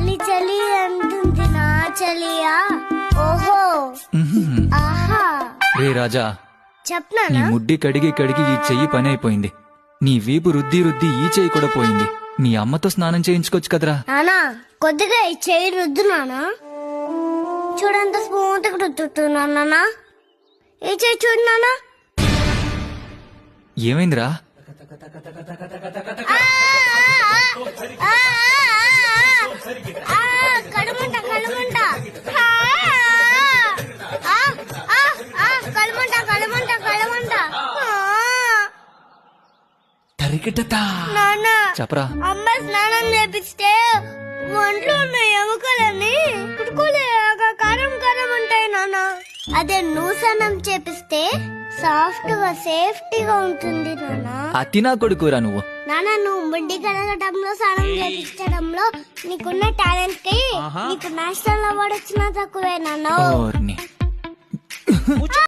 చలి చలి అంటుంది నా చలియా. ఓహో ఆహా. రే రాజా, నీ చెప్పనా? ముడ్డి కడిగి కడిగి ఈ చెయ్యి పని అయిపోయింది. నీ వీపు రుద్ది రుద్ది ఈ చెయ్యి కూడా పోయింది. మీ అమ్మతో స్నానం చేయించుకోవచ్చు కదరా. నానా కొద్దిగా ఈ చెయ్యి రుద్దు నానా. చూడంత స్మూత్ గా రుద్దుతున్నా. ఈ చెయ్యి చూడు నానా. ఏమైందిరా? కడుమంట కడుమంట కడుమంట కడుమంట కడుమంట. తరికిటతా. నాన్న చెప్పరా. అమ్మ స్నానం చేపిస్తే ఒంట్లో ఉన్న ఎముకలని కుట్టుకోలేగా కారం కారం ఉంటాయి నాన్న. అదే నువ్వు స్నానం చేపిస్తే సాఫ్ట్ గా సేఫ్టీగా ఉంటుంది నాన్న. అతి నా కొడుకురా నువ్వు. నాన్న నువ్వు ముడ్డి కడగటంలో స్నానం చేపించడంలో నీకున్న టాలెంట్ కి నీకు నేషనల్ అవార్డు వచ్చినా తక్కువే నాన్న. ఓర్ని.